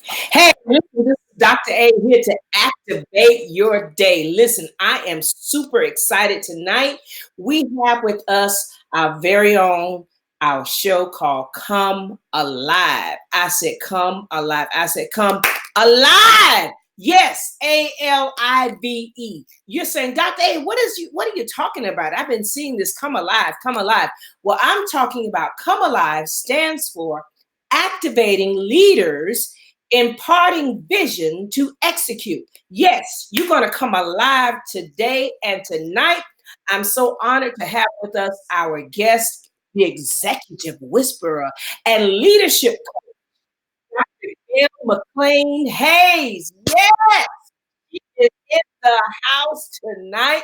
Hey, listen, this is Dr. A here to activate your day. Listen, I am super excited tonight. We have with us our very own our show called Come Alive. I said come alive. I said come alive. Yes, Alive. You're saying, Dr. A, what are you talking about? I've been seeing this come alive, come alive. Well, I'm talking about come alive stands for activating leaders, imparting vision to execute. Yes, you're going to come alive today and tonight. I'm so honored to have with us our guest, the executive whisperer and leadership coach, Gail Hayes. Yes, she is in the house tonight.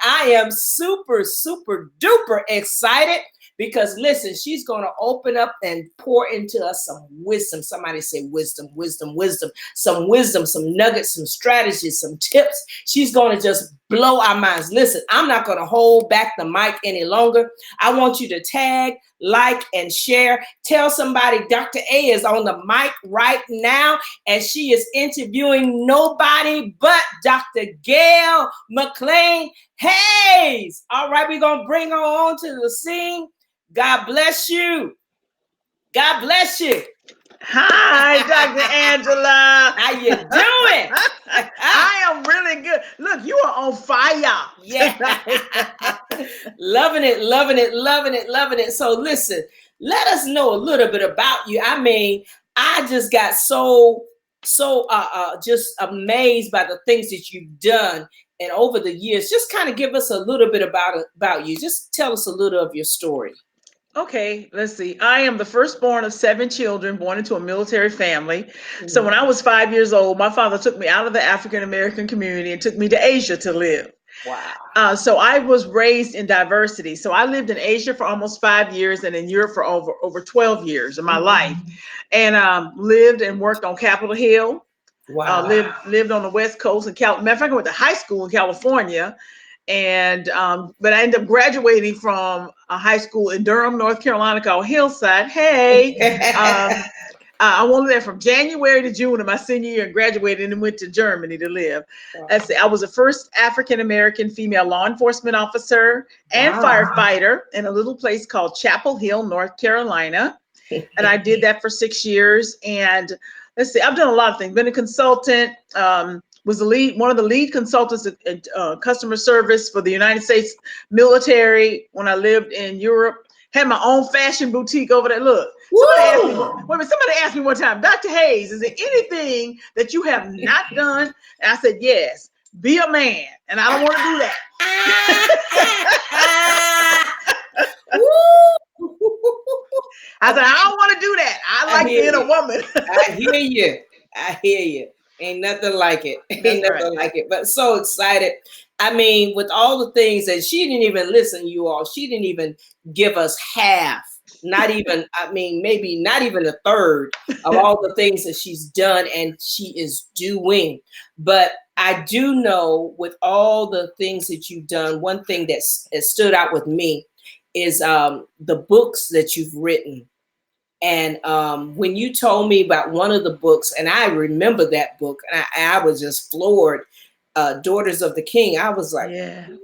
I am super, super duper excited because listen, she's going to open up and pour into us some wisdom. Somebody say wisdom, wisdom, wisdom, some nuggets, some strategies, some tips. She's going to just blow our minds. Listen, I'm not going to hold back the mic any longer. I want you to tag, like, and share. Tell somebody Dr. A is on the mic right now, and she is interviewing nobody but Dr. Gail Hayes. All right, we're going to bring her on to the scene. God bless you. God bless you. Hi, Dr. Angela. How you doing? I am really good. Look, you are on fire. Yeah. Loving it, loving it, loving it, loving it. So listen, let us know a little bit about you. I mean, I just got so just amazed by the things that you've done and over the years. Just kind of give us a little bit about you. Just tell us a little of your story. Okay, let's see. I am the firstborn of 7 children born into a military family. So when I was 5 years old, my father took me out of the African American community and took me to Asia to live. Wow. So I was raised in diversity. So I lived in Asia for almost 5 years and in Europe for over 12 years of my life, and lived and worked on Capitol Hill. Wow. Lived on the West Coast in Matter of fact, I went to high school in California, and but I ended up graduating from a high school in Durham, North Carolina called Hillside. Hey, I went there from January to June of my senior year and graduated and went to Germany to live. Wow. I was the first African American female law enforcement officer and firefighter in a little place called Chapel Hill, North Carolina. And I did that for 6 years. And let's see, I've done a lot of things. Been a consultant, was one of the lead consultants at customer service for the United States military when I lived in Europe. Had my own fashion boutique over there. Look, somebody asked me one time, Dr. Hayes, is there anything that you have not done? And I said, yes, be a man. And I don't want to do that. I said, I don't want to do that. I like being a woman. I hear you. I hear you. Ain't nothing like it. Ain't nothing like it. But so excited. I mean, with all the things that she didn't even listen, you all, she didn't even give us half. Not even, I mean, maybe not even a third of all the things that she's done and she is doing. But I do know with all the things that you've done, one thing that stood out with me is the books that you've written. And when you told me about one of the books, and I remember that book, and I was just floored, Daughters of the King. I was like,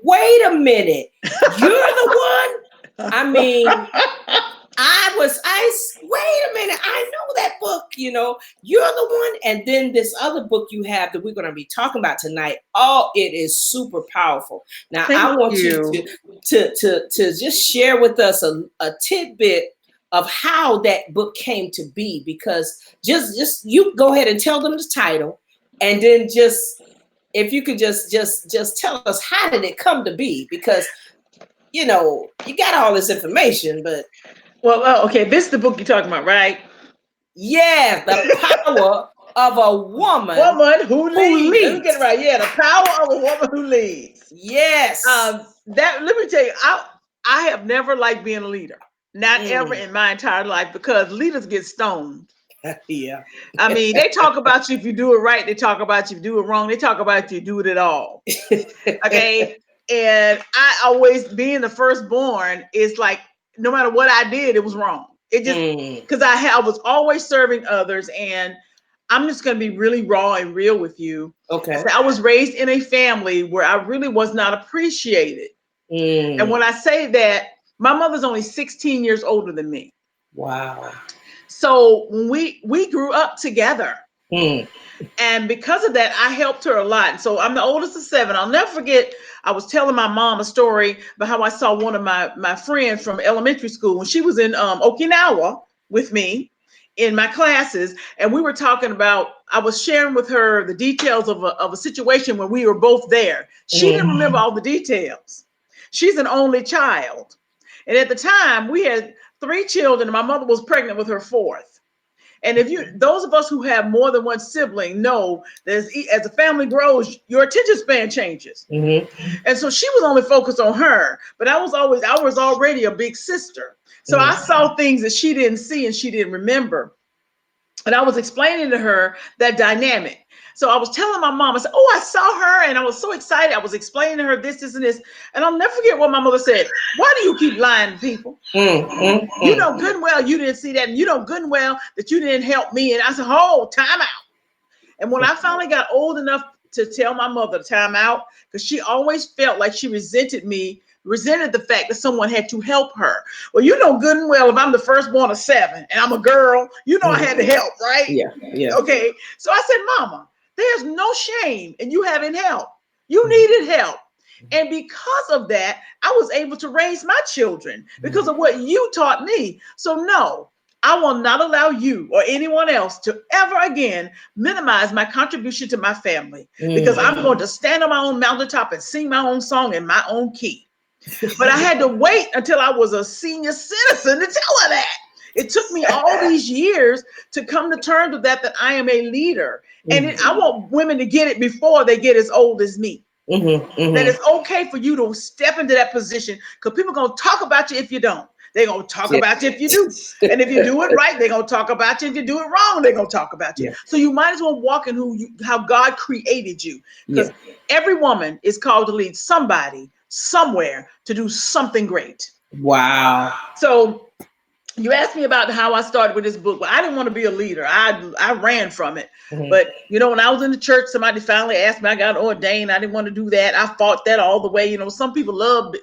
wait a minute, you're the one? I mean, wait a minute, I know that book, you're the one. And then this other book you have that we're going to be talking about tonight, oh, it is super powerful. Now, I want you to just share with us a tidbit of how that book came to be, because just you go ahead and tell them the title, and then just if you could just tell us how did it come to be, because you got all this information, but okay, this is the book you're talking about, right? Yeah, the power of a woman who leads. Let me get it right. Yeah, the power of a woman who leads. Yes. Let me tell you, I have never liked being a leader. Not ever in my entire life, because leaders get stoned. Yeah. I mean, they talk about you if you do it right. They talk about you if you do it wrong. They talk about you do it at all. Okay. And I always, being the firstborn, is like, no matter what I did, it was wrong. It just, because I was always serving others. And I'm just going to be really raw and real with you. I Okay. said I was raised in a family where I really was not appreciated. And when Mm. I say that, my mother's only 16 years older than me. Wow. So when we grew up together. Mm. And because of that, I helped her a lot. And so I'm the oldest of seven. I'll never forget, I was telling my mom a story about how I saw one of my friends from elementary school when she was in Okinawa with me in my classes. And we were talking about, I was sharing with her the details of a situation when we were both there. She didn't Mm. remember all the details. She's an only child. And at the time, we had three children, and my mother was pregnant with her fourth. And if you, those of us who have more than one sibling know that as the family grows, your attention span changes. Mm-hmm. And so she was only focused on her, but I was already a big sister. So I Mm-hmm. saw things that she didn't see and she didn't remember. And I was explaining to her that dynamic. So I was telling my mom, I said, "Oh, I saw her," and I was so excited. I was explaining to her this, and this. And I'll never forget what my mother said. "Why do you keep lying to people? Mm. Mm. You Mm. know good and well you didn't see that, and you know good and well that you didn't help me." And I said, "Oh, time out." And when I finally got old enough to tell my mother to time out, because she always felt like she resented the fact that someone had to help her. Well, you know good and well, if I'm the firstborn of seven and I'm a girl, you know I had to Mm. help, right? Yeah. Yeah. Okay. So I said, "Mama, there's no shame in you having help. You needed help. And because of that, I was able to raise my children because of what you taught me. So, no, I will not allow you or anyone else to ever again minimize my contribution to my family, because I'm Mm. going to stand on my own mountaintop and sing my own song in my own key." But I had to wait until I was a senior citizen to tell her that. It took me all these years to come to terms with that I am a leader. And Mm. I want women to get it before they get as old as me. Mm-hmm. That Mm-hmm. it's okay for you to step into that position, because people are going to talk about you if you don't. They're going to talk Yeah. about you if you do. And if you do it right, they're going to talk about you. If you do it wrong, they're going to talk about you. Yeah. So you might as well walk in how God created you. Yeah. Because every woman is called to lead somebody somewhere to do something great. Wow. So you asked me about how I started with this book. Well, I didn't want to be a leader. I ran from it. Mm-hmm. But when I was in the church, somebody finally asked me. I got ordained. I didn't want to do that. I fought that all the way. Some people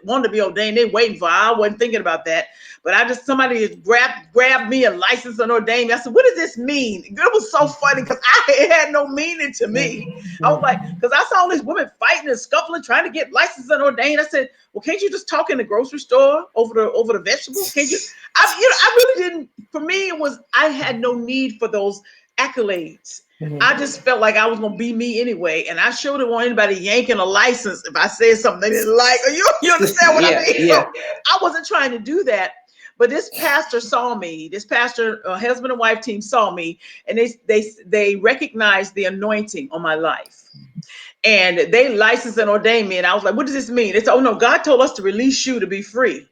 want to be ordained. They waiting for. I wasn't thinking about that. But somebody grabbed me and licensed and ordained me. I said, "What does this mean?" It was so funny because it had no meaning to me. I was like, because I saw all these women fighting and scuffling, trying to get licensed and ordained. I said, "Well, can't you just talk in the grocery store over the vegetables? Can't you?" I really didn't. For me, it was, I had no need for those accolades. I Mm-hmm. just felt like I was gonna be me anyway, and I sure didn't want anybody yanking a license if I said something they didn't like. You understand what I Yeah. mean? Yeah. So I wasn't trying to do that. But this pastor saw me. This pastor, husband and wife team saw me, and they recognized the anointing on my life, and they licensed and ordained me. And I was like, "What does this mean?" They said, "Oh no, God told us to release you to be free."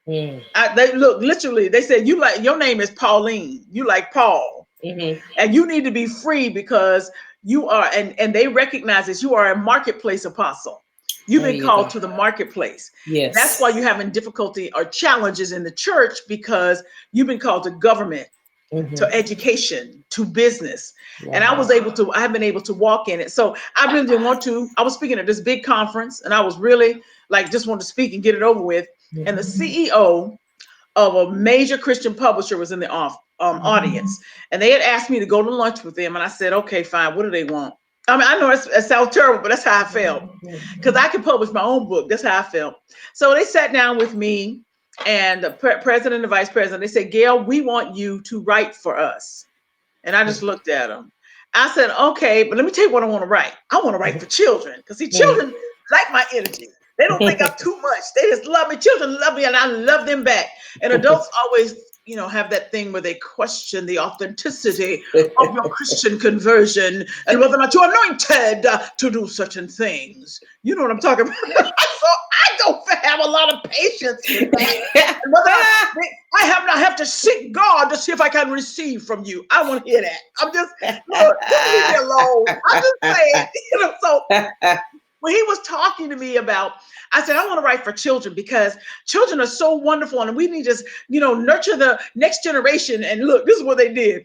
Mm. They look, literally, they said, "You like, your name is Pauline. You like Paul, Mm-hmm. and you need to be free because you are," and they recognize that you are a marketplace apostle. You've There been you called go. to the marketplace. That's why Yes. you're having difficulty or challenges in the church, because you've been called to government, to Mm-hmm. education, to business. And Wow. I have been able to walk in it. So I really didn't want to. I was speaking at this big conference, and I was really like, just wanted to speak and get it over with. And the Mm-hmm. CEO of a major Christian publisher was in the audience, and they had asked me to go to lunch with them. And I said, "Okay, fine. What do they want?" I mean, I know it sounds terrible, but that's how I felt, because I could publish my own book. That's how I felt. So they sat down with me and the president and the vice president. They said, "Gail, we want you to write for us." And I just looked at them. I said, "Okay, but let me tell you what I want to write. I want to write for children, because see, children like my energy. They don't think I'm too much. They just love me. Children love me, and I love them back. And adults always, have that thing where they question the authenticity of your Christian conversion and whether or not you're anointed to do certain things. You know what I'm talking about? So I don't have a lot of patience with that. And whether or not I have to seek God to see if I can receive from you. I want to hear that. I'm just, Lord, just leave me alone. I'm just saying, so when he was talking to me about, I said, I want to write for children because children are so wonderful and we need to just, nurture the next generation. And look, this is what they did.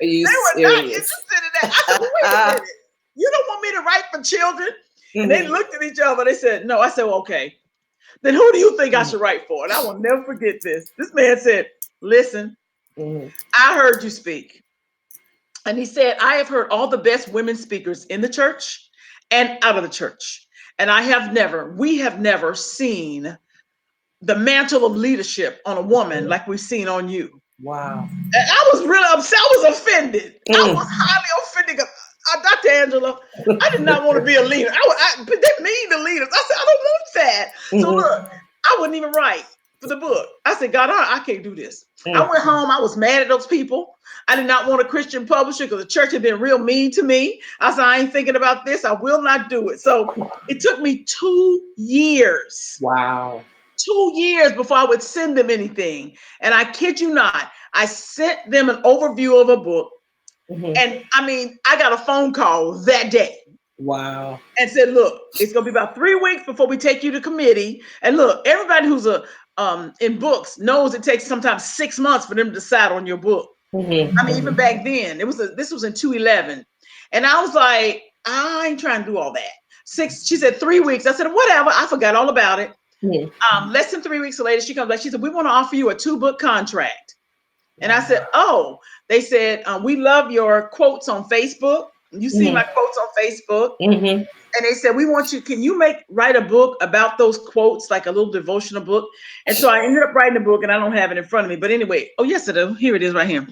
Are you They were not serious? interested in that. I said, well, wait a minute. You don't want me to write for children? And they looked at each other. They said, no. I said, well, okay. Then who do you think I should write for? And I will never forget this. This man said, listen, I heard you speak. And he said, I have heard all the best women speakers in the church and out of the church. And we have never seen the mantle of leadership on a woman like we've seen on you. Wow. And I was really upset. I was offended. I was highly offended. Dr. Angela, I did not want to be a leader. But they mean the leaders. I said, I don't want that. So look, I wouldn't even write for the book. I said, God, I can't do this. I went home. I was mad at those people. I did not want a Christian publisher because the church had been real mean to me. I said, I ain't thinking about this. I will not do it. So it took me 2 years. Wow. 2 years before I would send them anything. And I kid you not, I sent them an overview of a book. And I mean, I got a phone call that day. Wow. And said, look, it's going to be about 3 weeks before we take you to committee. And look, everybody who's in books knows it takes sometimes 6 months for them to decide on your book. I mean, even back then, this was in 2011. And I was like, I ain't trying to do all that. She said 3 weeks. I said, whatever. I forgot all about it. Less than 3 weeks later, she comes back. She said, we want to offer you a 2-book contract. And I said, oh, they said, we love your quotes on Facebook. You see my quotes on Facebook. And they said, can you write a book about those quotes, like a little devotional book? And so I ended up writing a book, and I don't have it in front of me. But anyway, oh, yes, I do. Here it is right here.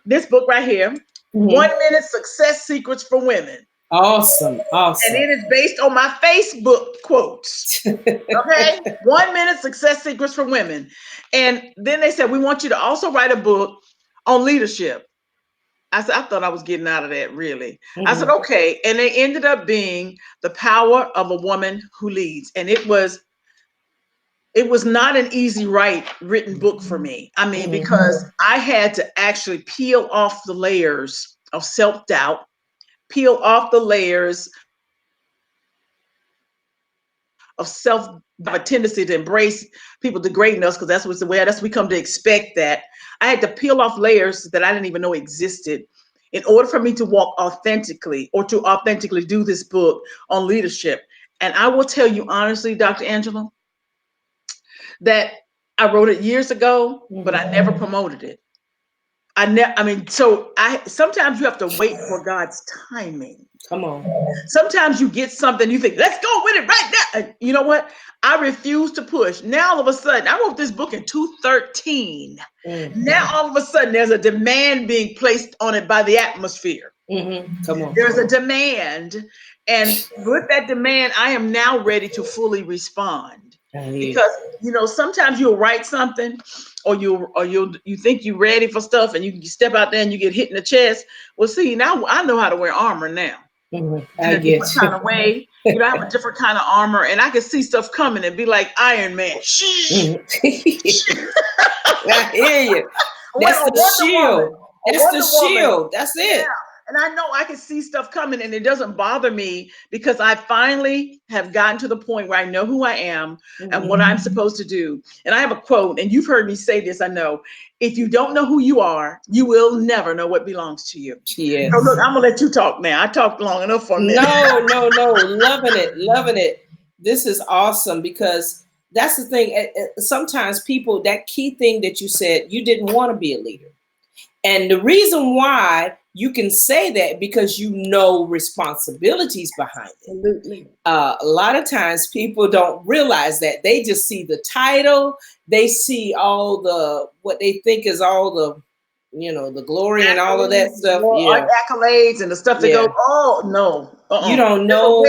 This book right here, 1 Minute Success Secrets for Women. Awesome. And it is based on my Facebook quotes. Okay. 1 Minute Success Secrets for Women. And then they said, we want you to also write a book on leadership. I said, I thought I was getting out of that, really. I said, okay. And they ended up being The Power of a Woman Who Leads. And it was not an easy written book for me. I mean, because I had to actually peel off the layers of self-doubt, peel off the layers of have a tendency to embrace people degrading us, because that's what we come to expect. That I had to peel off layers that I didn't even know existed in order for me to walk authentically, or to authentically do this book on leadership. And I will tell you honestly, Dr. Angela, that I wrote it years ago, but I never promoted it. Sometimes you have to wait for God's timing. Come on. Sometimes you get something, you think, let's go with it right now. And you know what? I refuse to push. Now, all of a sudden, I wrote this book in 2013. Now, all of a sudden, there's a demand being placed on it by the atmosphere. Come on. There's a demand. And with that demand, I am now ready to fully respond. Because, sometimes you'll write something, or you think you're ready for stuff, and you step out there and you get hit in the chest. Well, see, now I know how to wear armor now. I get kind of way. I have a different kind of armor, and I can see stuff coming and be like Iron Man. I hear you. That's the shield. That's the shield. That's it. Yeah. And I know I can see stuff coming, and it doesn't bother me, because I finally have gotten to the point where I know who I am and what I'm supposed to do. And I have a quote, and you've heard me say this, I know. If you don't know who you are, you will never know what belongs to you. Yes. So look, I'm going to let you talk now. I talked long enough for a minute. No. Loving it. This is awesome, because that's the thing. Sometimes people, that key thing that you said, you didn't want to be a leader. And the reason why you can say that, because responsibilities behind it. Absolutely. A lot of times people don't realize that. They just see the title. They see all what they think is all the, the glory accolades, and all of that stuff. Accolades and the stuff that goes, oh, no. You don't know.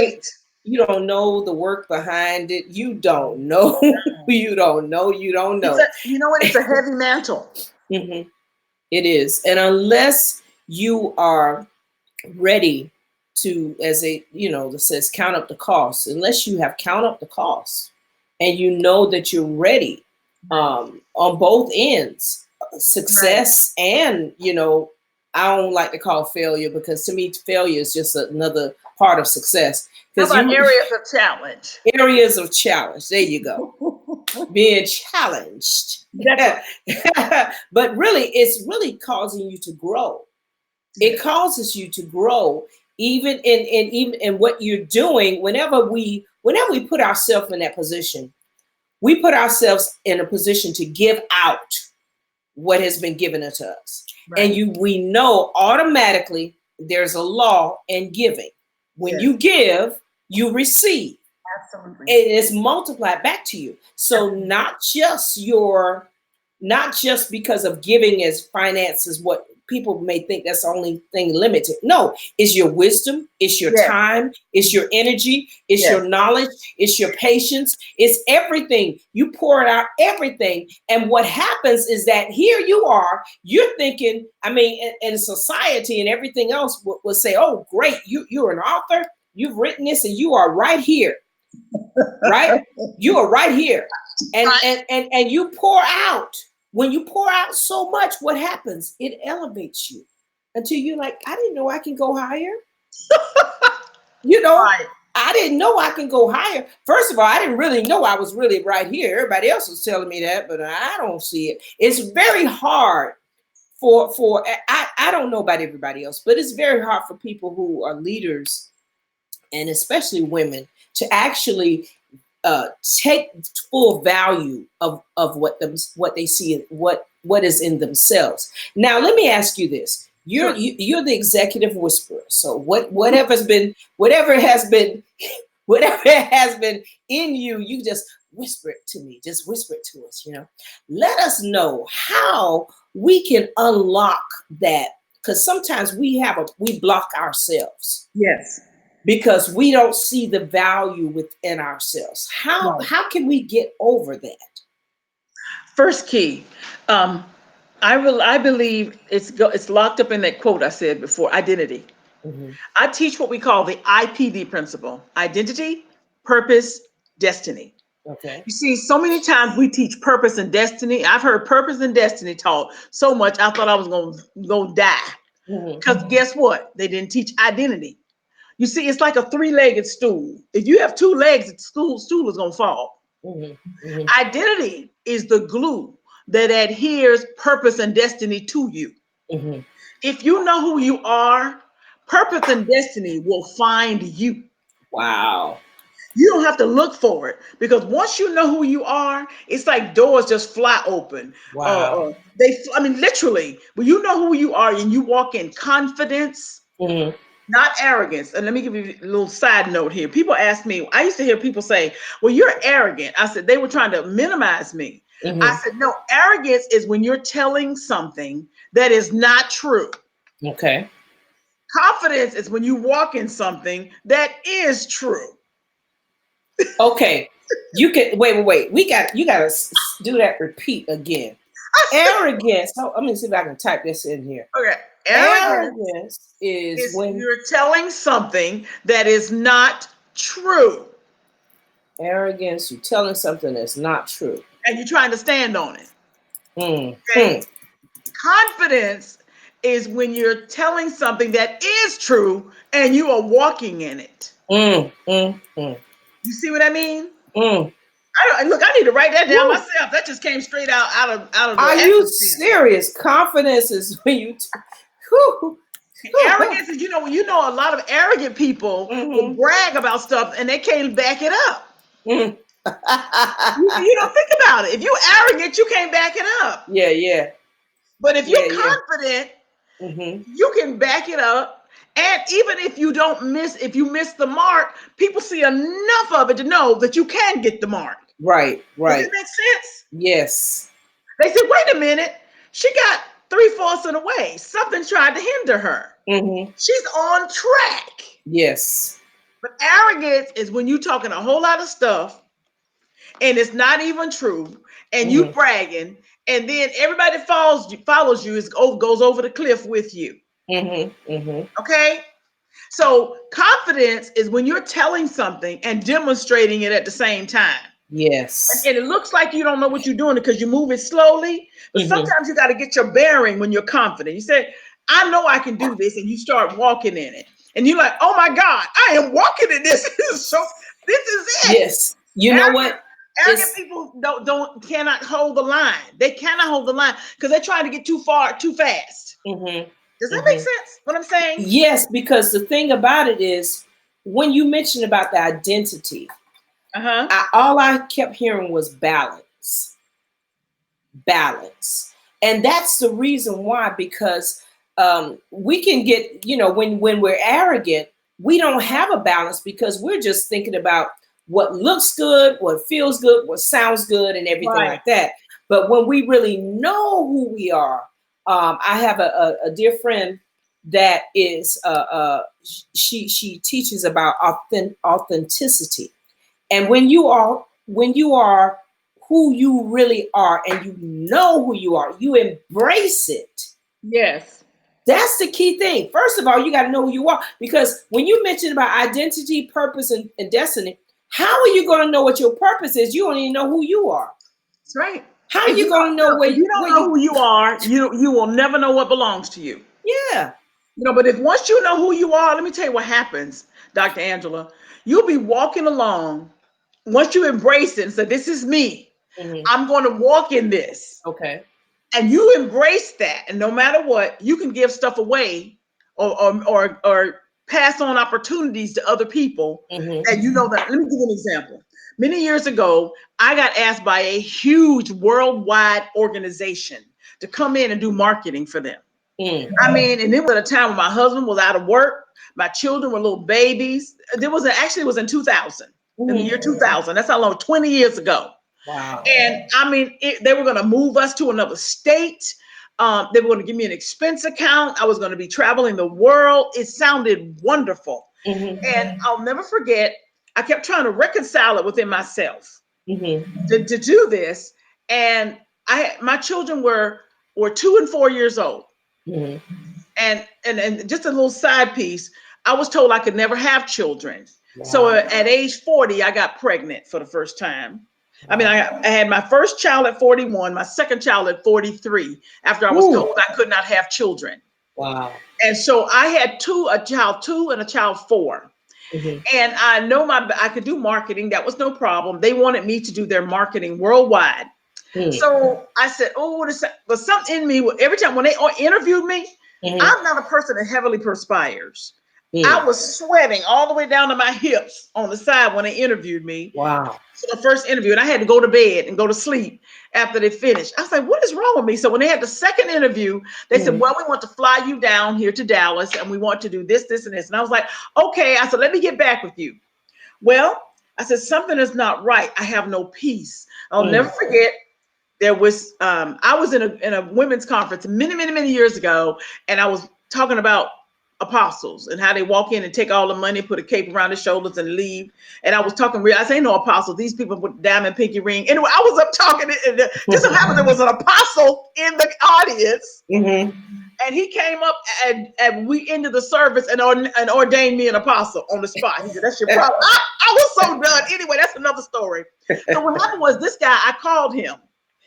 You don't know the work behind it. You don't know. You don't know. You know what? It's a heavy mantle. It is. And unless you are ready to, as that says, count up the costs, unless you have count up the costs and you know that you're ready on both ends, success and, I don't like to call failure, because to me, failure is just another part of success. How about areas of challenge? Areas of challenge. There you go. Being challenged. But really, it's really causing you to grow. It causes you to grow, even in what you're doing. Whenever we put ourselves in that position, we put ourselves in a position to give out what has been given to us. And Right. we know automatically there's a law in giving. When Yes. you give, you receive. Absolutely. It is multiplied back to you. So not just because of giving as finances, what people may think that's the only thing limited. No, it's your wisdom, it's your Yes. time, it's your energy, it's Yes. your knowledge, it's your patience, it's everything. You pour it out everything. And what happens is that here you are, you're thinking, I mean, in society and everything else will say, oh, great, you're an author, you've written this, and you are right here, right? You are right here. And you pour out. When you pour out so much, what happens? It elevates you until you're like, I didn't know I can go higher. You know, Right. I didn't know I can go higher. First of all, I didn't really know I was really right here. Everybody else was telling me that, but I don't see it. It's very hard for I don't know about everybody else, but it's very hard for people who are leaders, and especially women, to actually take full value of what they see, what is in themselves. Now, let me ask you this: Sure. you're the executive whisperer. So whatever has been whatever has been in you, you just whisper it to me. Just whisper it to us. Let us know how we can unlock that, because sometimes we block ourselves Yes. because we don't see the value within ourselves. How Right. how can we get over that? First key. Um, I believe it's locked up in that quote I said before, identity. Hmm. I teach what we call the IPD principle: identity, purpose, destiny. Okay. You see, so many times we teach purpose and destiny. I've heard purpose and destiny taught so much, I thought I was going to die. Hmm. Because guess what? They didn't teach identity. You see, it's like a three-legged stool. If you have two legs, the stool is going to fall. Hmm. Hmm. Identity is the glue that adheres purpose and destiny to you. Hmm. If you know who you are, purpose and destiny will find you. Wow. You don't have to look for it, because once you know who you are, it's like doors just fly open. Wow. I mean, literally, when you know who you are and you walk in confidence, Hmm. not arrogance. And let me give you a little side note here. People ask me, I used to hear people say, well, you're arrogant. I said, they were trying to minimize me. I Hmm. said, no, arrogance is when you're telling something that is not true. Okay. Confidence is when you walk in something that is true. Okay. You can wait. You gotta do that repeat again. Arrogance. Oh, let me see if I can type this in here. Okay. Arrogance Arrogance is is when you're telling something that is not true arrogance, you're telling something that's not true. and you're trying to stand on it. Hmm. Okay. Confidence is when you're telling something that is true and you are walking in it. Mm, mm, mm, You see what I mean? mm. Look, I need to write that down Woo. myself. That just came straight out of the Are you atmosphere. serious? Confidence is when whew, whew, Arrogance is, a lot of arrogant people will mhm, brag about stuff and they can't back it up. mm. You don't think about it. If you're arrogant, you can't back it up. Yeah, yeah, But if yeah, you're yeah. confident, Hmm. you can back it up. And even if you miss the mark, people see enough of it to know that you can get the mark. Right, Does that right. make sense? Yes. They said, wait a minute, she got three-fourths of the way. Something tried to hinder her. Hmm. She's on track. Yes. But arrogance is when you talking a whole lot of stuff and it's not even true, and you Hmm. bragging, and then everybody follows you, goes over the cliff with you. Hmm. Hmm. Okay? So confidence is when you're telling something and demonstrating it at the same time. Yes. And it looks like you don't know what you're doing because you move it slowly, but Hmm. sometimes you got to get your bearing when you're confident. You say, I know I can do this, and you start walking in it. And you're like, oh my God, I am walking in this. This is it. Yes. You know Arrogant, what? arrogant It's people cannot hold the line. They cannot hold the line because they're trying to get too far too fast. hmm Does that make sense? What I'm saying? Yes, because the thing about it is, when you mentioned about the identity, Uh-huh. all I kept hearing was balance, balance, and that's the reason why. Because we can get, when we're arrogant, we don't have a balance because we're just thinking about what looks good, what feels good, what sounds good, and everything Right. like that. But when we really know who we are, I have a dear friend that is she teaches about authenticity, and when you are who you really are and you know who you are, you embrace it. Yes. That's the key thing. First of all, you got to know who you are, because when you mention about identity, purpose, and destiny, how are you going to know what your purpose is? You don't even know who you are. That's right. How are If you you don't going to know if you don't where know you? who you are, you will never know what belongs to you. Yeah. But if once you know who you are, let me tell you what happens, Dr. Angela. You'll be walking along. Once you embrace it and say, "This is me. Hmm. I'm going to walk in this." Okay. And you embrace that, and no matter what, you can give stuff away, or pass on opportunities to other people. Hmm. And you know that. Let me give you an example. Many years ago, I got asked by a huge worldwide organization to come in and do marketing for them. Mm. I mean, and it was at a time when my husband was out of work, my children were little babies. It was in 2000, in the Hmm. year 2000. That's how long, 20 years ago. Wow. And I mean, they were going to move us to another state. They were going to give me an expense account. I was going to be traveling the world. It sounded wonderful. Hmm. And I'll never forget, I kept trying to reconcile it within myself Hmm. to do this. And my children were 2 and 4 years old. Hmm. And just a little side piece, I was told I could never have children. So Wow. at age 40, I got pregnant for the first time. I mean, Wow. I had my first child at 41, my second child at 43, after I was Ooh. told I could not have children. Wow. And so I had a child two and a child four. Hmm. And I know I could do marketing. That was no problem. They wanted me to do their marketing worldwide. Hmm. So I said, "Oh, but something in me, every time when they interviewed me, Hmm. I'm not a person that heavily perspires. I Hmm. was sweating all the way down to my hips on the side when they interviewed me Wow. for the first interview, and I had to go to bed and go to sleep after they finished. I was like, what is wrong with me? So when they had the second interview, they said, Hmm. well, we want to fly you down here to Dallas, and we want to do this, this, and this. And I was like, okay. I said, let me get back with you. Well, I said, something is not right. I have no peace. I'll never Hmm. forget, there was I was in a women's conference many years ago, and I was talking about apostles and how they walk in and take all the money, put a cape around their shoulders, and leave. And I was talking real. I say, no apostle. These people with diamond pinky ring. Anyway, I was up talking, and just so happened there was an apostle in the audience, Hmm. and he came up, and we ended the service, and ordained me an apostle on the spot. He said, "That's your problem." I was so done. Anyway, that's another story. So what happened was, this guy, I called him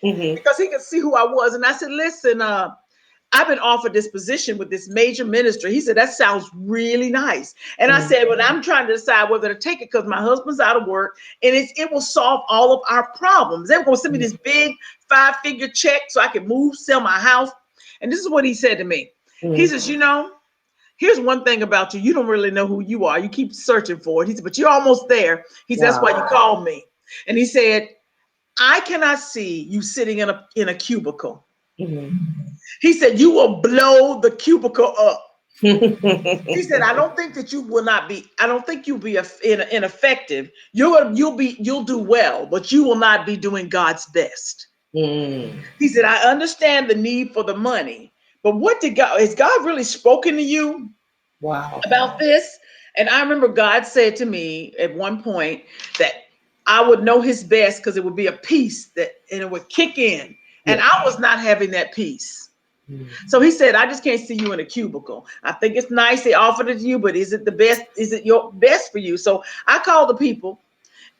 Hmm. because he could see who I was. And I said, listen, I've been offered this position with this major ministry. He said, that sounds really nice. And I Hmm. said, well, I'm trying to decide whether to take it because my husband's out of work, and it will solve all of our problems. They were going to send me this big 5-figure check so I could move, sell my house. And this is what he said to me. He Hmm. says, here's one thing about you. You don't really know who you are. You keep searching for it. He said, but you're almost there. He said, that's why you Wow. called me. And he said, I cannot see you sitting in a cubicle. Hmm. He said, you will blow the cubicle up. He said, I Hmm. don't think that you will not be, I don't think you'll be ineffective. You'll do well, but you will not be doing God's best. He said, I understand the need for the money, but has God really spoken to you Wow. about this? And I remember God said to me at one point that I would know his best because it would be a peace and it would kick in. And Yeah. I was not having that peace. Hmm. So he said, I just can't see you in a cubicle. I think it's nice they offered it to you, but is it the best? Is it your best for you? So I called the people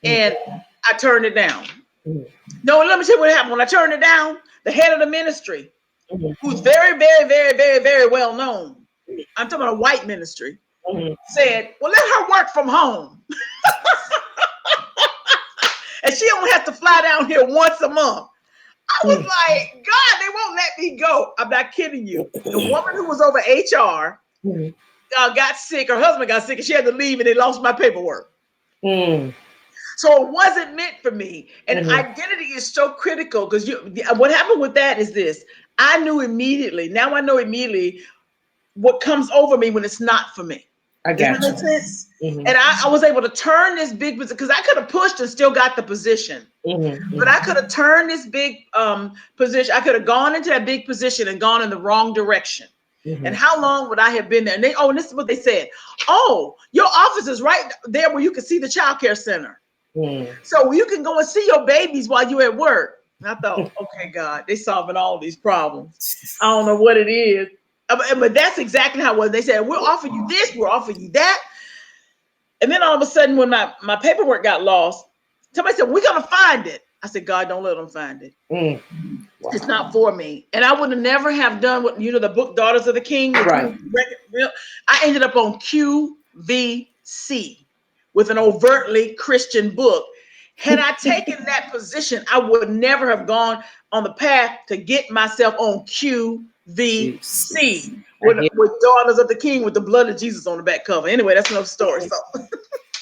and I turned it down. Hmm. No, let me tell you what happened. When I turned it down, the head of the ministry, Hmm. who's very, very, very, very, very well known, I'm talking about a white ministry, Hmm. said, well, let her work from home. And she only has to fly down here once a month. I was like, God, they won't let me go. I'm not kidding you. The woman who was over HR got sick. Her husband got sick and she had to leave and they lost my paperwork. Mm. So it wasn't meant for me. And Mm-hmm. identity is so critical because what happened with that is this. I knew immediately. Now I know immediately what comes over me when it's not for me. I Does that got you. make sense? Mm-hmm. And I was able to turn this big position because I could have pushed and still got the position. Mm-hmm. But I could have turned this big position. I could have gone into that big position and gone in the wrong direction. Mm-hmm. And how long would I have been there? And and this is what they said. Oh, your office is right there where you can see the child care center. Mm. So you can go and see your babies while you're at work. And I thought, okay, God, they're solving all these problems. I don't know what it is. But that's exactly how it was. They said, we'll offer you this, we'll offer you that. And then all of a sudden, when my paperwork got lost, somebody said, we're going to find it. I said, God, don't let them find it. Mm. Wow. It's not for me. And I would have never have done what, the book Daughters of the King. Right. I ended up on QVC with an overtly Christian book. Had I taken that position, I would never have gone on the path to get myself on QVC with Daughters of the King with the blood of Jesus on the back cover. Anyway, that's another story. So,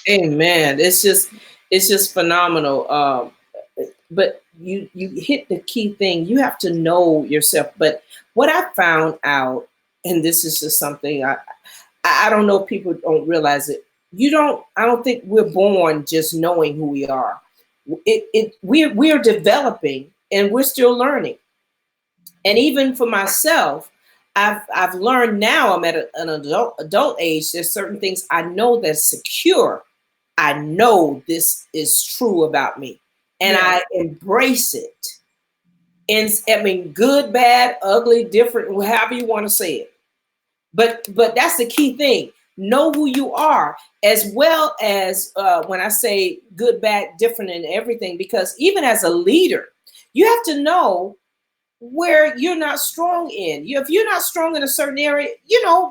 amen. It's just phenomenal. But you hit the key thing. You have to know yourself. But what I found out, and this is just something I don't know if people don't realize it. I don't think we're born just knowing who we are. We're developing and we're still learning. And even for myself, I've learned now I'm at an adult age. There's certain things I know that's secure. I know this is true about me, and I embrace it. And I mean, good, bad, ugly, different, however you want to say it. But that's the key thing. Know who you are, as well as when I say good, bad, different, and everything. Because even as a leader, you have to know where you're not strong in. If you're not strong in a certain area,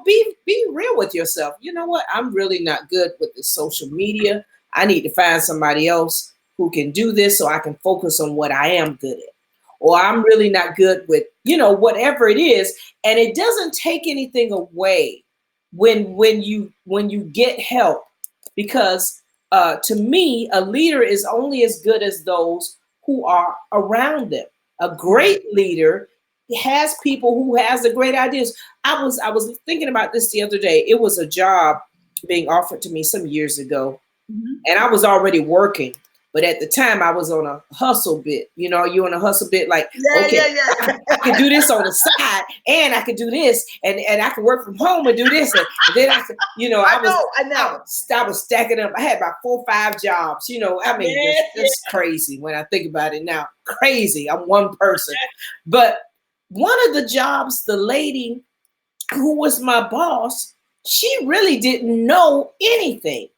be real with yourself. You know what? I'm really not good with the social media. I need to find somebody else who can do this so I can focus on what I am good at. Or I'm really not good with, whatever it is. And it doesn't take anything away when you get help, because to me, a leader is only as good as those who are around them. A great leader has people who has the great ideas. I was thinking about this the other day. It was a job being offered to me some years ago, and I was already working. But at the time, I was on a hustle bit. You on a hustle bit, like, okay, I could do this on the side, and I could do this, and I could work from home and do this, and then I could, I was stacking up. I had about 4 or 5 jobs. I mean, it's crazy when I think about it now. Crazy. I'm one person, but one of the jobs, the lady who was my boss, she really didn't know anything.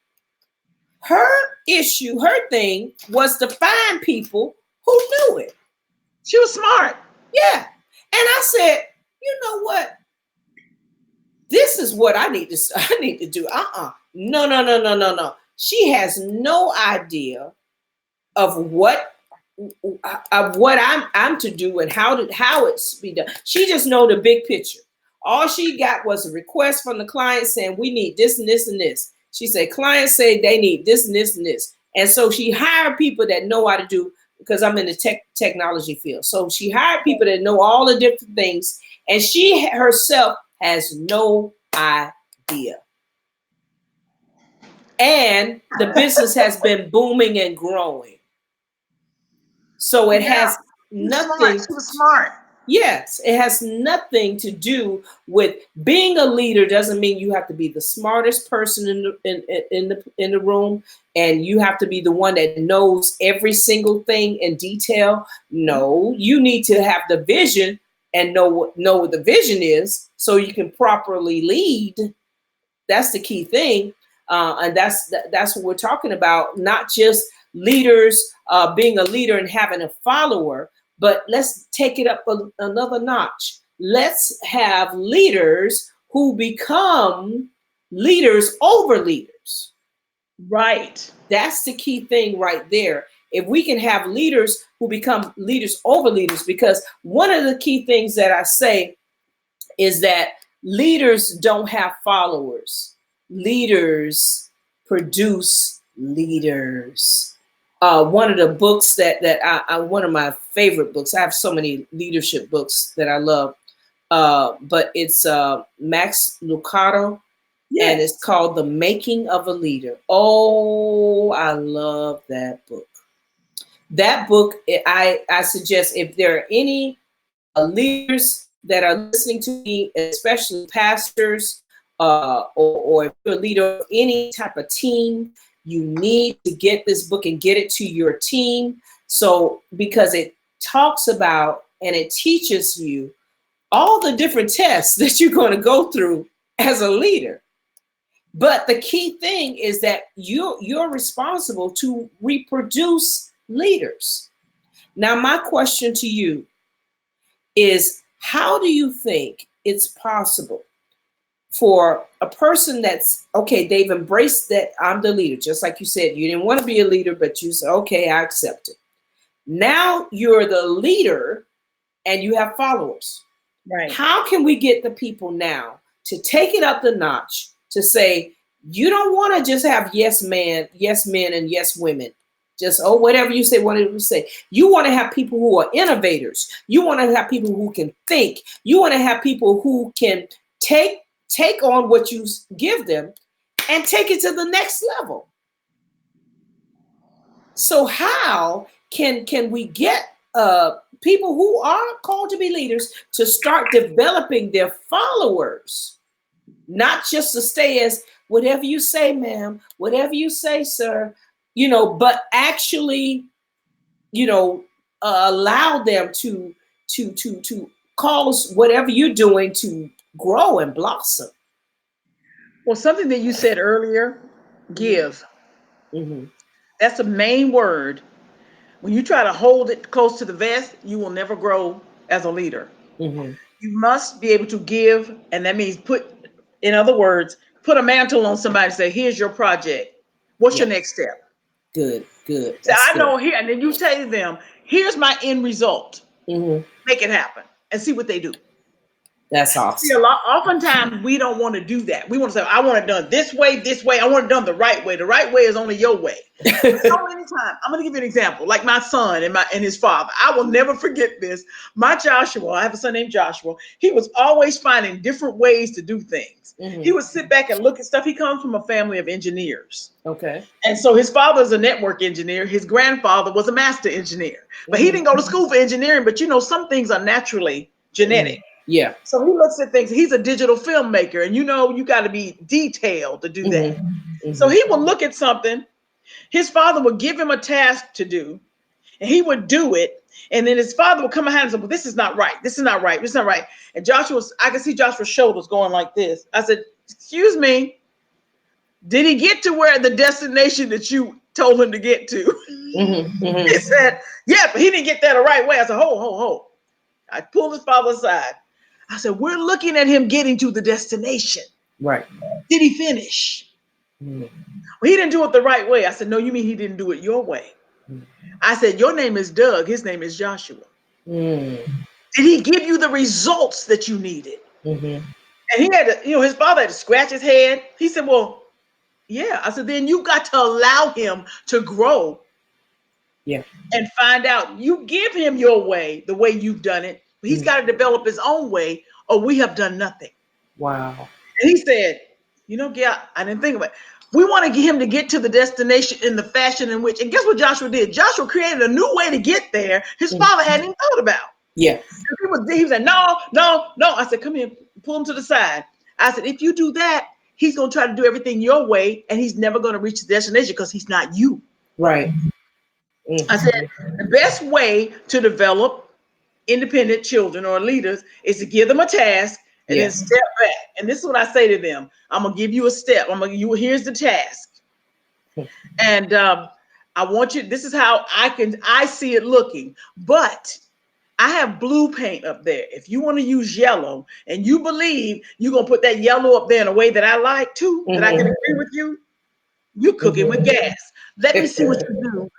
Her issue, her thing was to find people who knew it. She was smart. Yeah. And I said, you know what? This is what I need to do. No. She has no idea of what I'm to do and how it's be done. She just know the big picture. All she got was a request from the client saying, we need this and this and this. She said, clients say they need this and this and this. And so she hired people that know how to do, because I'm in the technology field. So she hired people that know all the different things. And she herself has no idea. And the business has been booming and growing. So it has nothing. She was smart. Yes, it has nothing to do with being a leader. Doesn't mean you have to be the smartest person in the room, and you have to be the one that knows every single thing in detail. No, you need to have the vision and know what the vision is, so you can properly lead. That's the key thing, and that's what we're talking about. Not just leaders being a leader and having a follower. But let's take it up another notch. Let's have leaders who become leaders over leaders. Right. That's the key thing right there. if we can have leaders who become leaders over leaders, because one of the key things that I say is that leaders don't have followers. Leaders produce leaders. One of the books that one of my favorite books. I have so many leadership books that I love, but it's Max Lucado, and Yes. it's called The Making of a Leader. Oh, I love that book. That book, I suggest if there are any leaders that are listening to me, especially pastors, or if you're a leader of any type of team, you need to get this book and get it to your team. So, because it talks about and it teaches you all the different tests that you're going to go through as a leader. But the key thing is that you're responsible to reproduce leaders. Now, my question to you is, how do you think it's possible for a person that's okay, they've embraced that I'm the leader, just like you said, you didn't want to be a leader, but you said, okay, I accept it. Now you're the leader and you have followers. Right. How can we get the people now to take it up the notch to say, you don't want to just have yes man, yes men, and yes women. Just, oh, whatever you say, whatever you say. You want to have people who are innovators. You want to have people who can think. You want to have people who can take on what you give them and take it to the next level. So how can we get people who are called to be leaders to start developing their followers, not just to stay as whatever you say, ma'am, whatever you say, sir, but actually, allow them to cause whatever you're doing to grow and blossom. Well, something that you said earlier, give. Mm-hmm. That's the main word. When you try to hold it close to the vest, you will never grow as a leader. Mm-hmm. You must be able to give, and that means in other words, put a mantle on somebody and say, here's your project. What's Yeah. your next step? Good. So That's I good. know here, and then you tell them, here's my end result. Mm-hmm. Make it happen and see what they do. That's See, awesome. oftentimes we don't want to do that. We want to say, I want it done this way, this way. I want it done the right way. The right way is only your way. But so many times, I'm going to give you an example. Like my son and his father. I will never forget this. My Joshua, I have a son named Joshua. He was always finding different ways to do things. Mm-hmm. He would sit back and look at stuff. He comes from a family of engineers. Okay. And so his father's a network engineer. His grandfather was a master engineer. But he didn't go to school for engineering. But some things are naturally genetic. Mm-hmm. Yeah. So he looks at things. He's a digital filmmaker, and you got to be detailed to do that. Mm-hmm. So Mm-hmm. he would look at something. His father would give him a task to do, and he would do it. And then his father would come behind and say, well, this is not right. This is not right. This is not right. And I could see Joshua's shoulders going like this. I said, excuse me, did he get to where the destination that you told him to get to? Mm-hmm. He Mm-hmm. said, yeah, but he didn't get there the right way. I said, ho. I pulled his father aside. I said, we're looking at him getting to the destination. Right. Did he finish? Mm-hmm. Well, he didn't do it the right way. I said, no, you mean he didn't do it your way? Mm-hmm. I said, your name is Doug. His name is Joshua. Mm-hmm. Did he give you the results that you needed? Mm-hmm. And he had to, his father had to scratch his head. He said, well, yeah. I said, then you got to allow him to grow. Yeah. And find out. You give him your way, the way you've done it. But he's got to develop his own way, or we have done nothing. Wow. And he said, Gail, I didn't think about it. We want to get him to get to the destination in the fashion in which, and guess what Joshua did? Joshua created a new way to get there his father hadn't even thought about. Yeah. He was like, no. I said, come here, pull him to the side. I said, if you do that, he's going to try to do everything your way, and he's never going to reach the destination because he's not you. Right. I said, the best way to develop independent children or leaders is to give them a task and then step back. And this is what I say to them. I'm going to give you a step. Here's the task. And I want you, this is how I see it looking. But I have blue paint up there. If you want to use yellow and you believe you're going to put that yellow up there in a way that I like to, that I can agree with you, you're cooking with gas. Let me see what you do.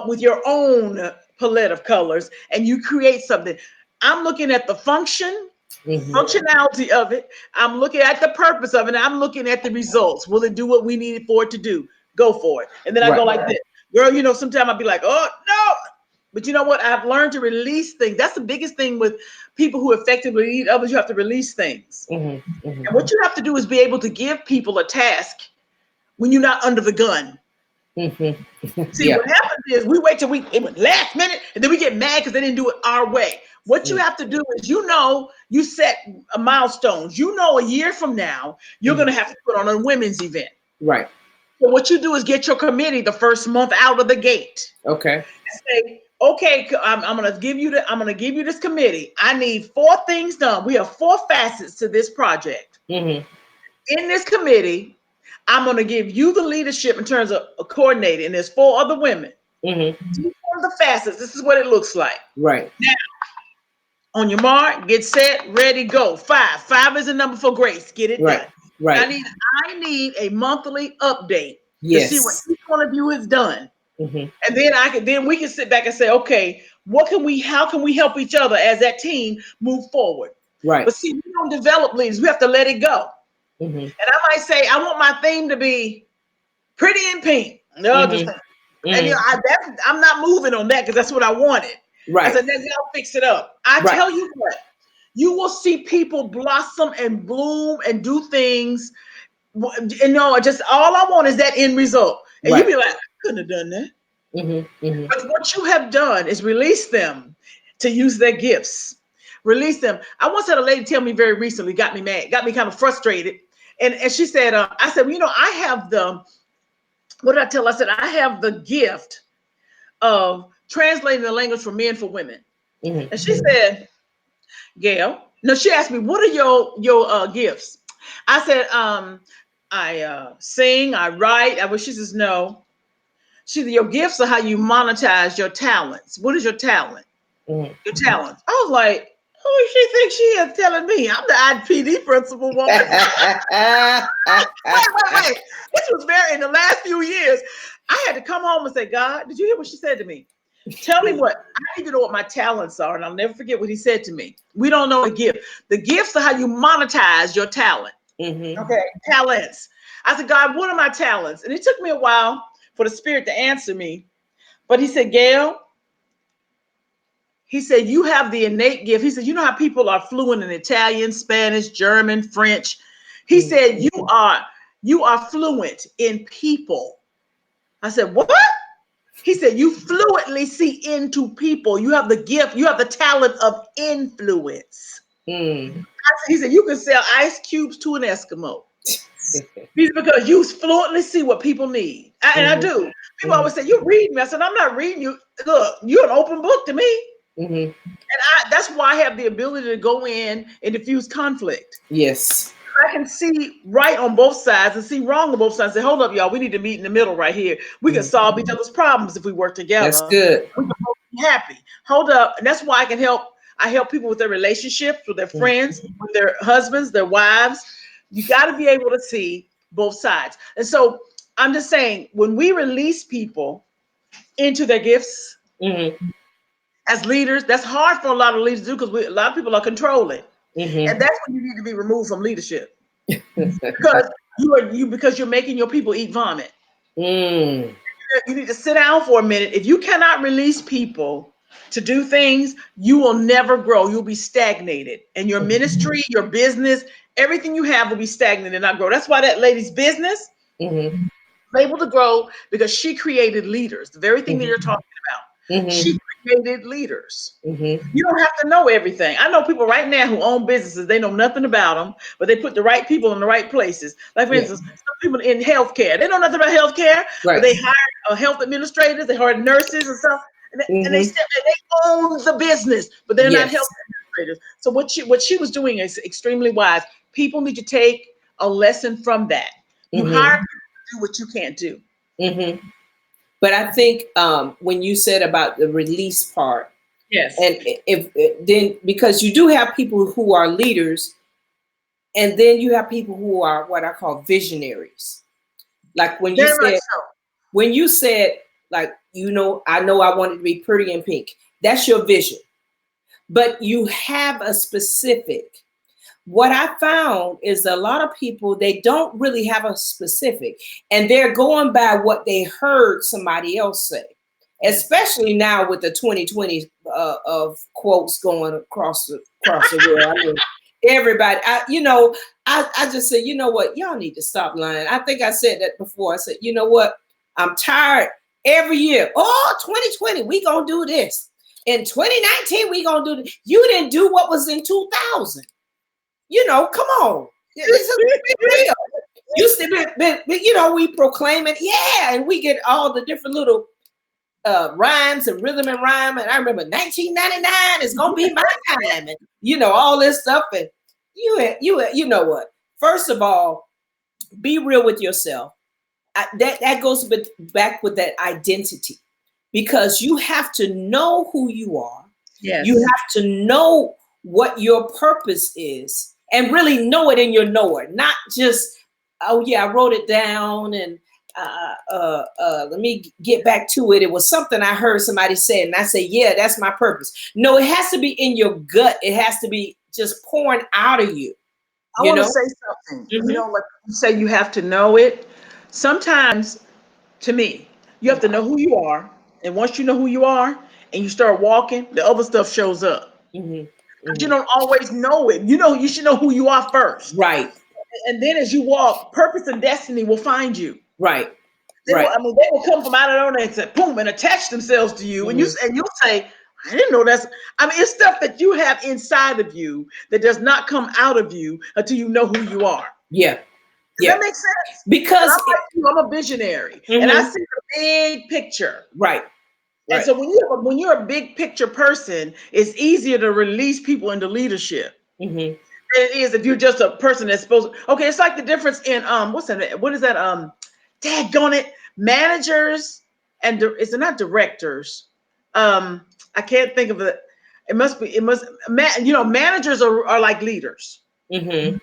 with your own palette of colors, and you create something. I'm looking at the functionality of it. I'm looking at the purpose of it. And I'm looking at the results. Will it do what we need it for it to do? Go for it. And then I go like this. Girl, sometimes I'll be like, oh, no. But you know what? I've learned to release things. That's the biggest thing with people who effectively lead others. You have to release things. And what you have to do is be able to give people a task when you're not under the gun. See, what happens is we wait till it went last minute, and then we get mad because they didn't do it our way. What you have to do is, you set milestones. A year from now, you're going to have to put on a women's event. Right. So what you do is get your committee the first month out of the gate. Okay. And say, okay, I'm going to give you this committee. I need 4 things done. We have 4 facets to this project. In this committee, I'm going to give you the leadership in terms of coordinating. There's 4 other women. Each one of the facets. This is what it looks like. Right. Now, on your mark, get set, ready, go. 5. 5 is a number for grace. Get it done. Right. I need a monthly update to see what each one of you has done. And then we can sit back and say, okay, how can we help each other as that team move forward? Right. But see, we don't develop leaders. We have to let it go. And I might say, I want my theme to be pretty in pink. No, and I'm not moving on that because that's what I wanted. Right. I said, then y'all fix it up. I tell you what, you will see people blossom and bloom and do things. Just all I want is that end result. And you be like, I couldn't have done that. But what you have done is release them to use their gifts. Release them. I once had a lady tell me very recently, got me mad, got me kind of frustrated. And she said, I said, well, I have what did I tell her? I said, I have the gift of translating the language from men for women. And she said, Gail, no, she asked me, what are your gifts? I said, I sing, I write. She says, no. She said, your gifts are how you monetize your talents. What is your talent? Your talents. I was like, who she thinks she is telling me? I'm the IPD principal woman. Wait. This was in the last few years. I had to come home and say, God, did you hear what she said to me? Tell me what, I need to know what my talents are. And I'll never forget what he said to me. We don't know a gift. The gifts are how you monetize your talent. Okay, talents. I said, God, what are my talents? And it took me a while for the Spirit to answer me. But he said, Gail, he said, you have the innate gift. He said, you know how people are fluent in Italian, Spanish, German, French. He said, you are fluent in people. I said, what? He said, you fluently see into people. You have the gift. You have the talent of influence. He said, you can sell ice cubes to an Eskimo. Because you fluently see what people need. And I do. People always say, you read me. I said, I'm not reading you. Look, you're an open book to me. And that's why I have the ability to go in and diffuse conflict. Yes. I can see right on both sides and see wrong on both sides. Say, hold up, y'all. We need to meet in the middle right here. We can solve each other's problems if we work together. That's good. We can both be happy. Hold up. And that's why I can help. I help people with their relationships, with their friends, with their husbands, their wives. You got to be able to see both sides. And so I'm just saying, when we release people into their gifts as leaders, that's hard for a lot of leaders to do because a lot of people are controlling. And that's when you need to be removed from leadership because you're making your people eat vomit. You need to sit down for a minute. If you cannot release people to do things, you will never grow. You'll be stagnated, and your ministry, your business, everything you have will be stagnant and not grow. That's why that lady's business was able to grow because she created leaders. The very thing that you're talking about. She created leaders. You don't have to know everything. I know people right now who own businesses. They know nothing about them, but they put the right people in the right places. Like, for instance, some people in healthcare, they know nothing about healthcare, but they hire health administrators, they hire nurses and stuff, and they own the business, but they're not health administrators. So what she was doing is extremely wise. People need to take a lesson from that. You hire people to do what you can't do. But I think when you said about the release part, and if then because you do have people who are leaders, and then you have people who are what I call visionaries. Like when you said, like I know I want it to be pretty and pink. That's your vision. But you have a specific. What I found is a lot of people, they don't really have a specific, and they're going by what they heard somebody else say, especially now with the 2020 of quotes going across the world. I mean, everybody, I just said, you know what, y'all need to stop lying. I think I said that before. I said, you know what, I'm tired. Every year, 2020, we gonna do this. In 2019, we gonna do this. You didn't do what was in 2000. Come on. This is real. Used to be, we proclaim it, yeah, and we get all the different little rhymes and rhythm and rhyme. And I remember 1999 is gonna be my time, and all this stuff. And you know what? First of all, be real with yourself. That goes back with that identity, because you have to know who you are. Yes. You have to know what your purpose is, and really know it in your knower, not just, oh yeah, I wrote it down and let me get back to it. It was something I heard somebody say, and I say, yeah, that's my purpose. No, it has to be in your gut. It has to be just pouring out of you. I want to say something. Like you say, you have to know it. Sometimes, to me, you have to know who you are, and once you know who you are, and you start walking, the other stuff shows up. But you don't always know it. You should know who you are first. Right. And then as you walk, purpose and destiny will find you. Right. They will come from out of nowhere and say, boom, and attach themselves to you. And you'll say, I didn't know that's. It's stuff that you have inside of you that does not come out of you until you know who you are. Yeah. Does that make sense? Because I'm a visionary, and I see the big picture. Right. And so when you're a big picture person, it's easier to release people into leadership than it is if you're just a person that's supposed to. Okay, it's like the difference in what is that daggone it, managers and it's not directors. I can't think of it. Managers are like leaders. Okay,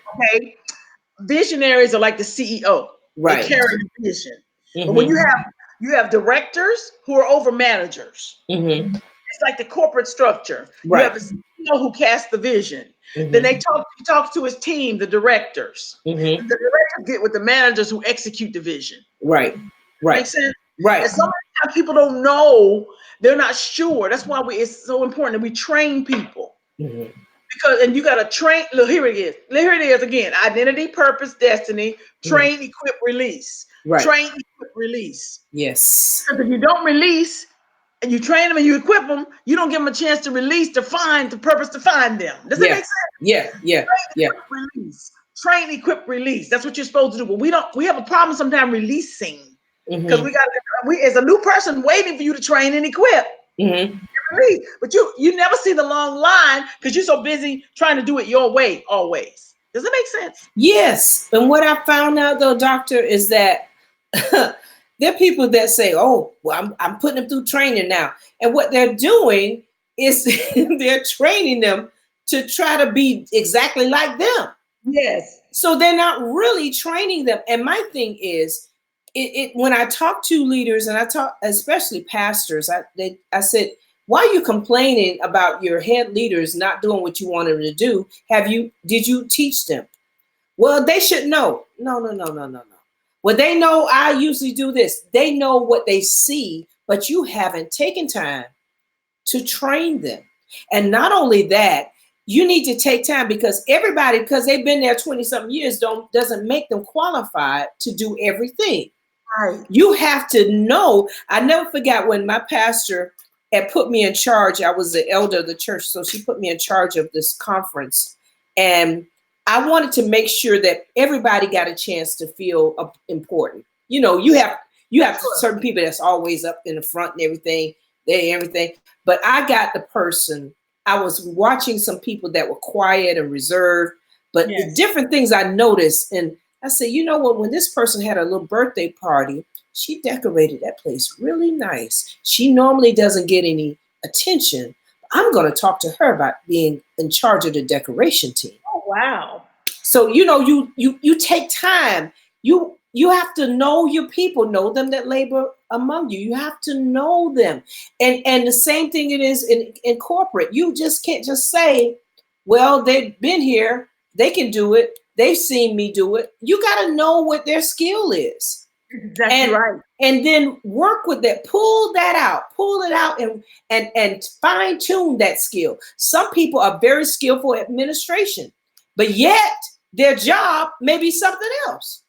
visionaries are like the CEO. Right. They carry the vision. But when you have directors who are over managers. It's like the corporate structure. Right. You have a CEO who casts the vision. Then he talks to his team, the directors. The directors get with the managers who execute the vision. Right. Right. Makes sense? Right. And sometimes people don't know, they're not sure. That's why it's so important that we train people. And you got to train. Look, here it is. Here it is again. Identity, purpose, destiny, train, equip, release. Right. Train, equip, release. Yes. Because if you don't release and you train them and you equip them, you don't give them a chance to release, to find the purpose, to find them. Does that make sense? Yeah. Train, equip, release. Train, equip, release. That's what you're supposed to do. But we have a problem sometimes releasing, because we as a new person waiting for you to train and equip. But you never see the long line because you're so busy trying to do it your way always. Does it make sense? Yes. And what I found out though, doctor, is that there are people that say, oh, well, I'm putting them through training now. And what they're doing is they're training them to try to be exactly like them. Yes. So they're not really training them. And my thing is, when I talk to leaders, and I talk especially pastors, I said, why are you complaining about your head leaders not doing what you want them to do? Did you teach them? Well, they should know. No. Well, they know I usually do this. They know what they see, but you haven't taken time to train them. And not only that, you need to take time, because they've been there 20 something years, doesn't make them qualified to do everything. Right. You have to know. I never forgot when my pastor had put me in charge. I was the elder of the church, so she put me in charge of this conference. And I wanted to make sure that everybody got a chance to feel important. You have certain people that's always up in the front and everything. But I got the person. I was watching some people that were quiet and reserved, but the different things I noticed. And I said, you know what, when this person had a little birthday party, she decorated that place really nice. She normally doesn't get any attention. I'm going to talk to her about being in charge of the decoration team. Oh, wow. So, you take time. You you have to know your people, know them that labor among you. You have to know them. And the same thing it is in corporate. You just can't just say, well, they've been here, they can do it, they've seen me do it. You got to know what their skill is. Exactly And right. and then work with that, pull it out and fine tune that skill. Some people are very skillful at administration, but yet their job may be something else.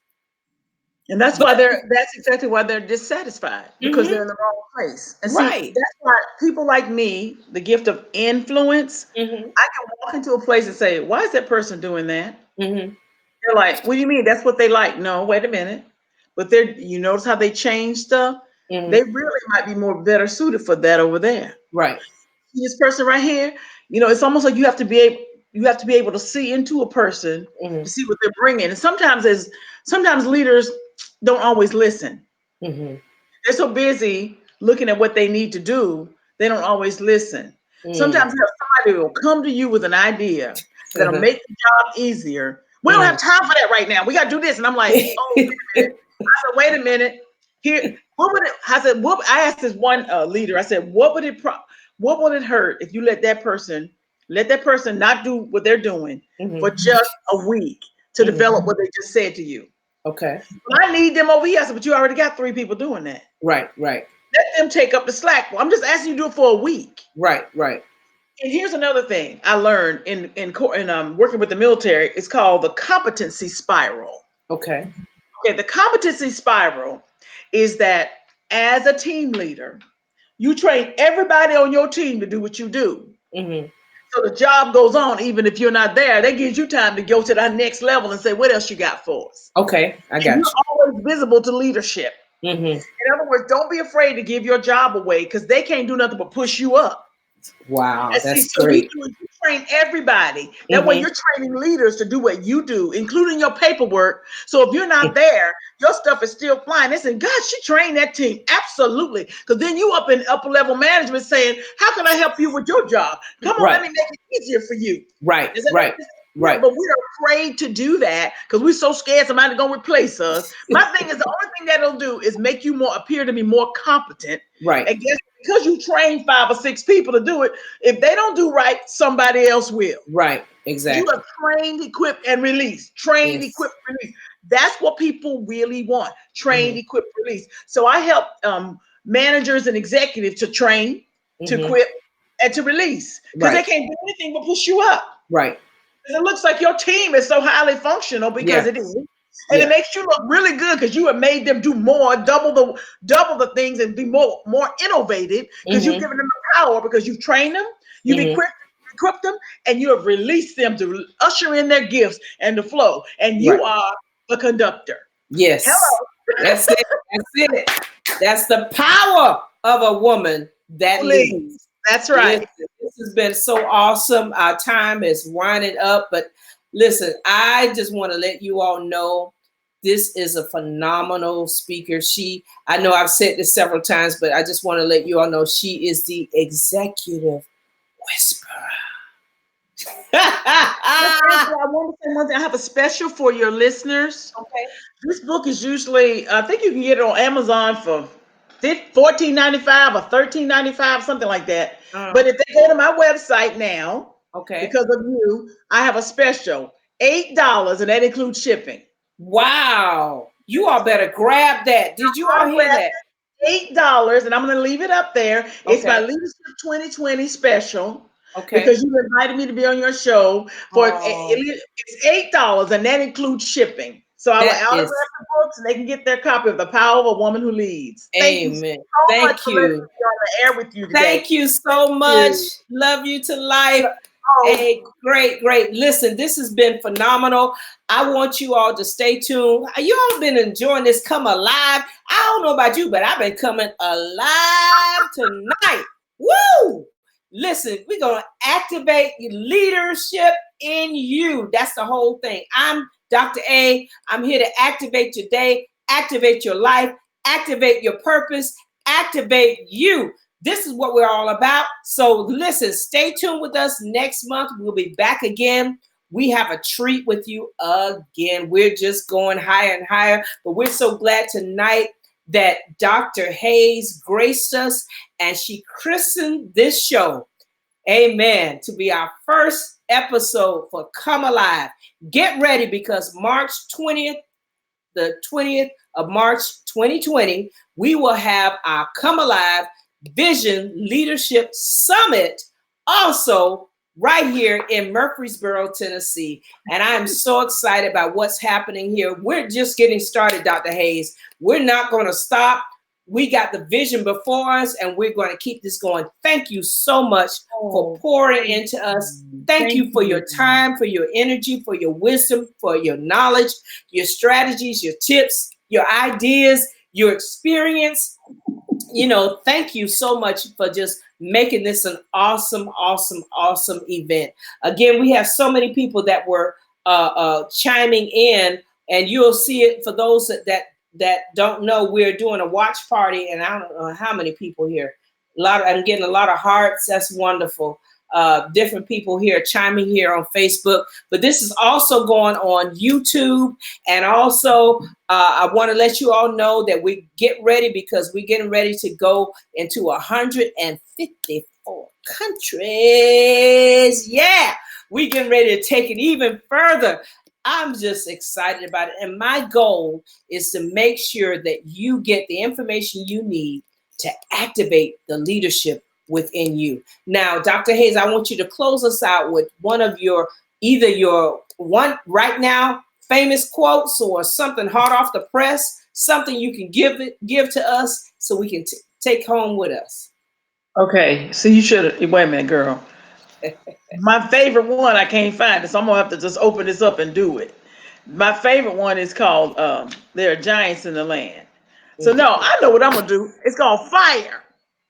And that's But why that's exactly why they're dissatisfied, because mhm, they're in the wrong place. And see, right. that's why people like me, the gift of influence, Hmm. I can walk into a place and say, why is that person doing that? Hmm. They're like, what do you mean? That's what they like. No, wait a minute. But you notice how they change stuff? Hmm. They really might be more better suited for that over there. Right. This person right here, it's almost like you have to be able to see into a person Hmm. to see what they're bringing. And sometimes leaders don't always listen. Hmm. They're so busy looking at what they need to do, they don't always listen. Mm. Sometimes you have somebody who will come to you with an idea that'll Uh-huh. make the job easier. We don't have Mm. time for that right now. We got to do this. And I'm like, oh, wait a minute. I said, wait a minute. Here, what would it? I said, what? I asked this one leader. I said, what would it hurt if you let that person not do what they're doing for Hmm. just a week to Hmm. develop what they just said to you? Okay. Well, I need them over here. I said, but you already got 3 people doing that. Right. Right. Let them take up the slack. Well, I'm just asking you to do it for a week. Right. Right. And here's another thing I learned in working with the military. It's called the competency spiral. Okay. Okay, the competency spiral is that as a team leader, you train everybody on your team to do what you do. Hmm. So the job goes on even if you're not there. That gives you time to go to that next level and say, what else you got for us? Okay. I And got you're always visible to leadership. you. Hmm. In other words, don't be afraid to give your job away because they can't do nothing but push you up. Wow. And see, That's so you great. do is you train everybody. That way Hmm. you're training leaders to do what you do, including your paperwork. So if you're not there, your stuff is still flying. They say, God, she trained that team. Absolutely. Because then you up in upper level management saying, how can I help you with your job? Come on, let Right. me make it easier for you. Right. Does that make Right. sense? Yeah, Right. but we're afraid to do that because we're so scared somebody's gonna replace us. My thing is the only thing that'll do is make you more appear to be more competent. Right. And guess because you train 5 or 6 people to do it, if they don't do right, somebody else will. Right. You Exactly. are trained, equipped, and released. Trained, Yes. equipped, released. That's what people really want. Trained, Hmm. equipped, released. So I help managers and executives to train, to Hmm. equip, and to release because they Right. can't do anything but push you up. Right. It looks like your team is so highly functional because Yeah. it is. And it Yeah. makes you look really good because you have made them do more, double the things and be more innovative because you've Hmm. given them the power because you've trained them, you've Hmm. equipped them, and you have released them to usher in their gifts and the flow. And you Right. are the conductor. Yes. Hello, That's it. That's it. That's the power of a woman that please. leads. That's Listen, right. this has been so awesome. Our time is winding up, but listen, I just want to let you all know this is a phenomenal speaker. I know I've said this several times, but I just want to let you all know she is the executive whisperer. Miss Angela, I want to say one thing. I have a special for your listeners. Okay. This book is usually, I think you can get it on Amazon for $14.95 or $13.95, something like that. Uh, But if they go to my website now, okay. because of you, I have a special $8, and that includes shipping. Wow. You all better grab that. Did you all I hear grab that? $8, and I'm going to leave it up there. It's my Okay. Leadership 2020 special Okay. because you invited me to be on your show Oh, it's $8, and that includes shipping. So I will that autograph is the books, and they can get their copy of The Power of a Woman Who Leads. Thank you amen. so much Thank for letting me you. be on the air with you today. Thank you so much. Love you to life. Oh, Hey, great, great. Listen, this has been phenomenal. I want you all to stay tuned. You all been enjoying this Come Alive. I don't know about you, but I've been coming alive tonight. Woo! Listen, we're going to activate leadership in you. That's the whole thing. I'm Dr. A. I'm here to activate your day, activate your life, activate your purpose, activate you. This is what we're all about. So listen, stay tuned with us next month. We'll be back again we have a treat with you again. We're just going higher and higher, but we're so glad tonight that Dr. Hayes graced us and she christened this show, amen, to be our first episode for Come Alive. Get ready because March 20th, the 20th of March 2020, we will have our Come Alive Vision Leadership Summit also right here in Murfreesboro, Tennessee. And I'm so excited about what's happening here. We're just getting started, Dr. Hayes. We're not going to stop. We got the vision before us and we're going to keep this going. Thank you so much for pouring into us. Thank you for your time, for your energy, for your wisdom, for your knowledge, your strategies, your tips, your ideas, your experience. You know, thank you so much for just making this an awesome, awesome, awesome event. Again, we have so many people that were chiming in, and you'll see it for those that don't know. We're doing a watch party, and I don't know how many people here. I'm getting a lot of hearts. That's wonderful. Different people here chiming here on Facebook, but this is also going on YouTube. And also, I want to let you all know that we get ready because we're getting ready to go into 154 countries. Yeah, we're getting ready to take it even further. I'm just excited about it. And my goal is to make sure that you get the information you need to activate the leadership within you. Now, Dr. Hayes, I want you to close us out with one of either your one right now famous quotes or something hot off the press, something you can give to us so we can take home with us. Okay, so you should wait a minute, girl. My favorite one I can't find it, so I'm gonna have to just open this up and do it. My favorite one is called "There Are Giants in the Land." So no, I know what I'm gonna do. It's called fire.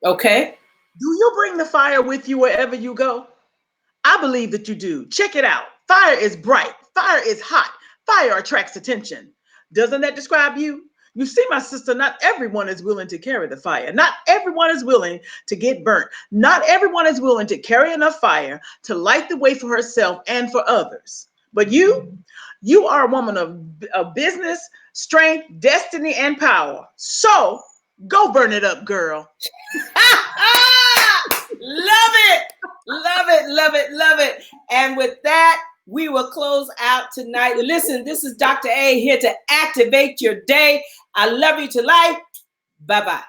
Okay. Do you bring the fire with you wherever you go? I believe that you do. Check it out. Fire is bright. Fire is hot. Fire attracts attention. Doesn't that describe you? You see, my sister, not everyone is willing to carry the fire. Not everyone is willing to get burnt. Not everyone is willing to carry enough fire to light the way for herself and for others. But you are a woman of business, strength, destiny, and power. So go burn it up, girl. Love it. Love it. Love it. Love it. And with that, we will close out tonight. Listen, this is Dr. A here to activate your day. I love you to life. Bye-bye.